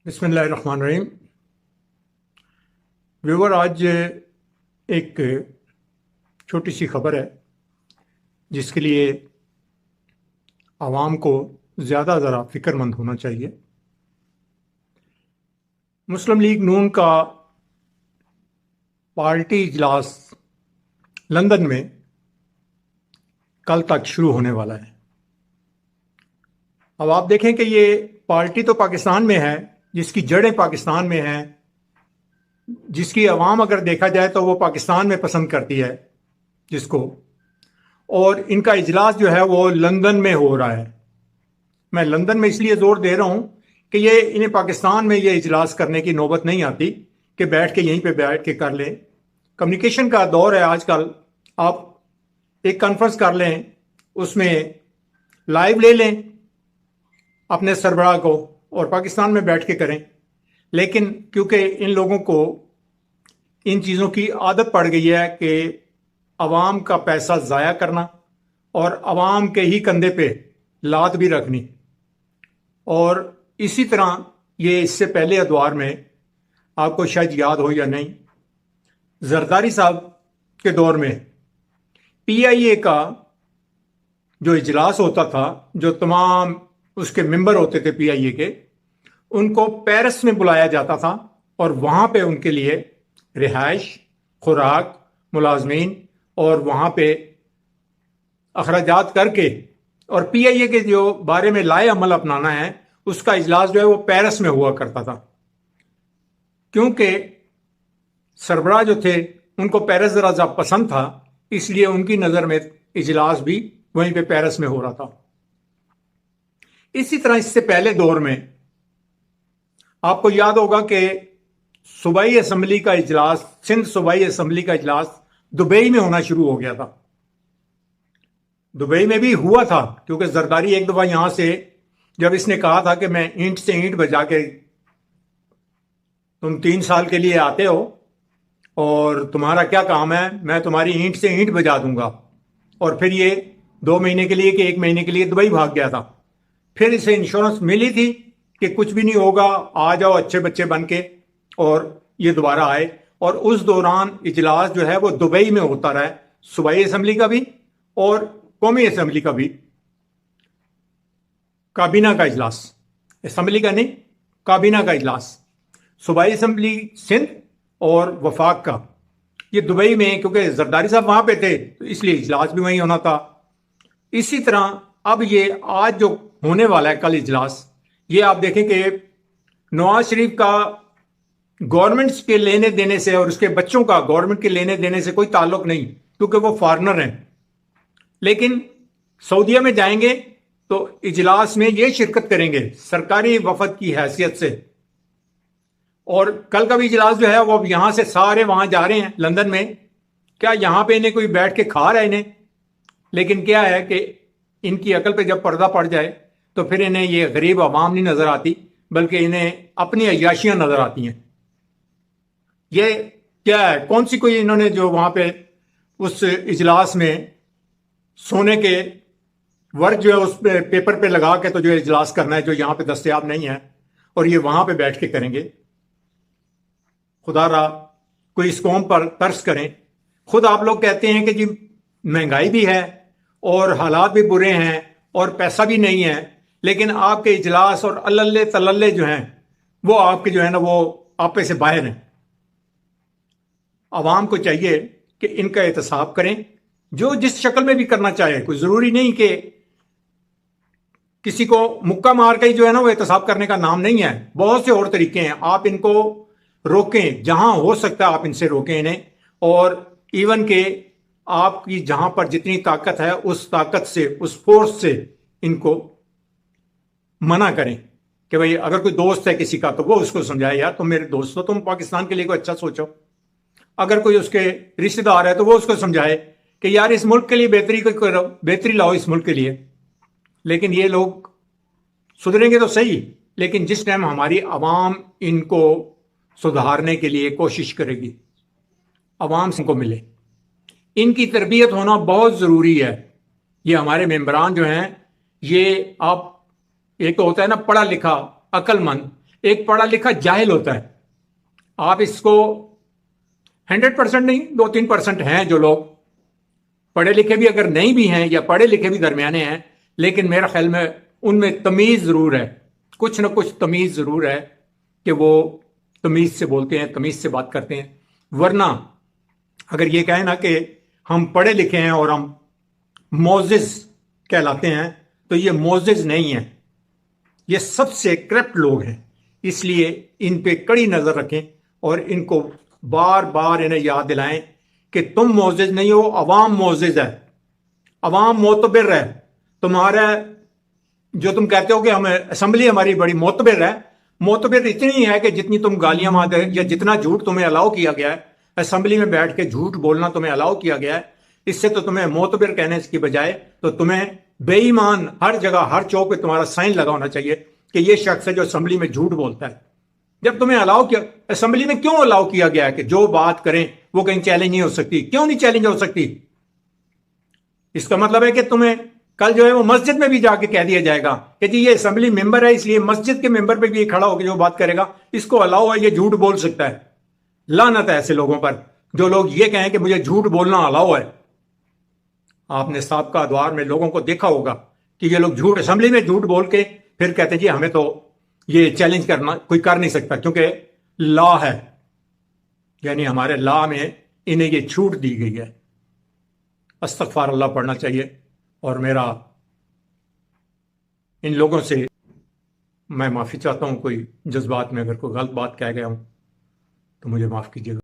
बिस्मिल्लाहिर्रहमानिर्रहीम। व्यूवर, आज एक छोटी सी खबर है जिसके लिए आवाम को ज़्यादा ज़रा फ़िक्रमंद होना चाहिए। मुस्लिम लीग नून का पार्टी इजलास लंदन में कल तक शुरू होने वाला है। अब आप देखें कि ये पार्टी तो पाकिस्तान में है, जिसकी जड़ें पाकिस्तान में हैं, जिसकी आवाम अगर देखा जाए तो वो पाकिस्तान में पसंद करती है जिसको, और इनका इजलास जो है वो लंदन में हो रहा है। मैं लंदन में इसलिए जोर दे रहा हूं कि ये इन्हें पाकिस्तान में ये इजलास करने की नौबत नहीं आती कि बैठ के यहीं पे बैठ के कर लें। कम्युनिकेशन का दौर है आजकल। आप एक कॉन्फ्रेंस कर लें, उसमें लाइव ले लें अपने सरबराह को और पाकिस्तान में बैठ के करें। लेकिन क्योंकि इन लोगों को इन चीज़ों की आदत पड़ गई है कि अवाम का पैसा ज़ाया करना और अवाम के ही कंधे पे लात भी रखनी। और इसी तरह ये इससे पहले अदवार में आपको शायद याद हो या नहीं, जरदारी साहब के दौर में PIA का जो इजलास होता था, जो तमाम उसके मेंबर होते थे PIA के, उनको पेरिस में बुलाया जाता था और वहां पे उनके लिए रिहाइश, खुराक, मुलाजमीन और वहां पे अखराजात करके और PIA के जो बारे में लाए अमल अपनाना है, उसका इजलास जो है वो पेरिस में हुआ करता था। क्योंकि सरबराह जो थे उनको पेरिस जरा सा पसंद था, इसलिए उनकी नज़र में इजलास भी वहीं पे पेरिस में हो रहा था। इसी तरह इससे पहले दौर में आपको याद होगा कि सूबाई असम्बली का इजलास, सिंध सूबाई असम्बली का इजलास दुबई में होना शुरू हो गया था। दुबई में भी हुआ था क्योंकि जरदारी एक दफा यहां से जब इसने कहा था कि मैं ईंट से ईंट बजा के, तुम 3 साल के लिए आते हो और तुम्हारा क्या काम है, मैं तुम्हारी ईंट से ईंट बजा दूंगा। और फिर ये 2 महीने के लिए कि 1 महीने के लिए दुबई भाग गया था। फिर इसे इंश्योरेंस मिली थी कि कुछ भी नहीं होगा, आ जाओ अच्छे बच्चे बन के, और ये दोबारा आए। और उस दौरान इजलास जो है वो दुबई में होता रहा, सूबाई असम्बली का भी और कौमी असम्बली का भी। काबीना का इजलास, असम्बली का नहीं, काबीना का इजलास, सूबाई असम्बली सिंध और वफाक का, ये दुबई में, क्योंकि जरदारी साहब वहां पे थे तो इसलिए इजलास भी वहीं होना था। इसी तरह अब ये आज जो होने वाला है कल इजलास, ये आप देखें कि नवाज शरीफ का गवर्नमेंट के लेने देने से और उसके बच्चों का गवर्नमेंट के लेने देने से कोई ताल्लुक नहीं, क्योंकि वो फॉरेनर हैं। लेकिन सऊदीया में जाएंगे तो इजलास में ये शिरकत करेंगे सरकारी वफद की हैसियत से। और कल का भी इजलास जो है वो अब यहां से सारे वहां जा रहे हैं लंदन में। क्या यहां पे इन्हें कोई बैठ के खा रहा है इन्हें? लेकिन क्या है कि इनकी अकल पे जब पर्दा पड़ जाए तो फिर इन्हें ये गरीब आवाम नहीं नजर आती, बल्कि इन्हें अपनी अय्याशियां नजर आती हैं। ये क्या है, कौन सी कोई इन्होंने जो वहां पे उस इजलास में सोने के वर्क जो है उस पेपर पे लगा के तो जो इजलास करना है, जो यहां पे दस्तयाब नहीं है, और ये वहां पे बैठ के करेंगे। खुदारा कोई इस कौम पर तरस करें। खुद आप लोग कहते हैं कि जी महंगाई भी है और हालात भी बुरे हैं और पैसा भी नहीं है, लेकिन आपके इजलास और अल्लल्ले तल्लल्ले जो हैं वो आपके जो है ना वो आपे से बाहर हैं। आवाम को चाहिए कि इनका एहतसाब करें, जो जिस शक्ल में भी करना चाहे। कोई जरूरी नहीं कि किसी को मुक्का मार के ही जो है ना वो एहतसाब करने का नाम नहीं है। बहुत से और तरीके हैं, आप इनको रोकें, जहां हो सकता है आप इनसे रोकें इन्हें। और इवन के आपकी जहां पर जितनी ताकत है उस ताकत से, उस फोर्स से इनको मना करें कि भाई अगर कोई दोस्त है किसी का तो वो उसको समझाए, यार तुम मेरे दोस्त हो, तुम पाकिस्तान के लिए कोई अच्छा सोचो। अगर कोई उसके रिश्तेदार है तो वो उसको समझाए कि यार इस मुल्क के लिए बेहतरी लाओ इस मुल्क के लिए। लेकिन ये लोग सुधरेंगे तो सही, लेकिन जिस टाइम हमारी आवाम इनको सुधारने के लिए कोशिश करेगी, आवाम को मिले, इनकी तरबियत होना बहुत ज़रूरी है। ये हमारे मेंबरान जो हैं, ये आप, एक तो होता है ना पढ़ा लिखा अक्लमंद, ایک پڑھا لکھا جاہل ہوتا ہے. آپ اس کو 100% نہیں 2-3% ہیں جو لوگ پڑھے لکھے بھی اگر نہیں بھی ہیں یا پڑھے لکھے بھی درمیانے ہیں، لیکن میرا خیال میں ان میں تمیز ضرور ہے، کچھ نہ کچھ تمیز ضرور ہے کہ وہ تمیز سے بولتے ہیں، تمیز سے بات کرتے ہیں. ورنہ اگر یہ کہیں نا کہ ہم پڑھے لکھے ہیں اور ہم معزز کہلاتے ہیں، تو یہ معزز نہیں ہیں، یہ سب سے کرپٹ لوگ ہیں. اس لیے ان پہ کڑی نظر رکھیں اور ان کو بار بار انہیں یاد دلائیں کہ تم معزز نہیں ہو، عوام معزز ہے، عوام معتبر ہے. تمہارا جو تم کہتے ہو کہ ہم اسمبلی ہماری بڑی معتبر ہے، معتبر اتنی ہے کہ جتنی تم گالیاں مارتے یا جتنا جھوٹ تمہیں الاؤ کیا گیا ہے، اسمبلی میں بیٹھ کے جھوٹ بولنا تمہیں الاؤ کیا گیا ہے. اس سے تو تمہیں معتبر کہنے کی بجائے تو تمہیں بے ایمان ہر جگہ ہر چوک پہ تمہارا سائن لگا ہونا چاہیے کہ یہ شخص ہے جو اسمبلی میں جھوٹ بولتا ہے. جب تمہیں الاؤ کیا اسمبلی میں کیوں الاؤ کیا گیا ہے کہ جو بات کریں وہ کہیں چیلنج نہیں ہو سکتی؟ کیوں نہیں چیلنج ہو سکتی؟ اس کا مطلب ہے کہ تمہیں کل جو ہے وہ مسجد میں بھی جا کے کہہ دیا جائے گا کہ جی یہ اسمبلی ممبر ہے، اس لیے مسجد کے ممبر پہ بھی یہ کھڑا ہو کے جو بات کرے گا اس کو الاؤ ہے، یہ جھوٹ بول سکتا ہے. لعنت ہے ایسے لوگوں پر جو لوگ یہ کہیں کہ مجھے جھوٹ بولنا الاؤ ہے. آپ نے سابقہ ادوار میں لوگوں کو دیکھا ہوگا کہ یہ لوگ جھوٹ اسمبلی میں جھوٹ بول کے پھر کہتے ہیں جی ہمیں تو یہ چیلنج کرنا کوئی کر نہیں سکتا کیونکہ لا ہے، یعنی ہمارے لا میں انہیں یہ چھوٹ دی گئی ہے. استغفار اللہ پڑھنا چاہیے. اور میرا ان لوگوں سے میں معافی چاہتا ہوں، کوئی جذبات میں اگر کوئی غلط بات کہہ گیا ہوں تو مجھے معاف کیجیے گا.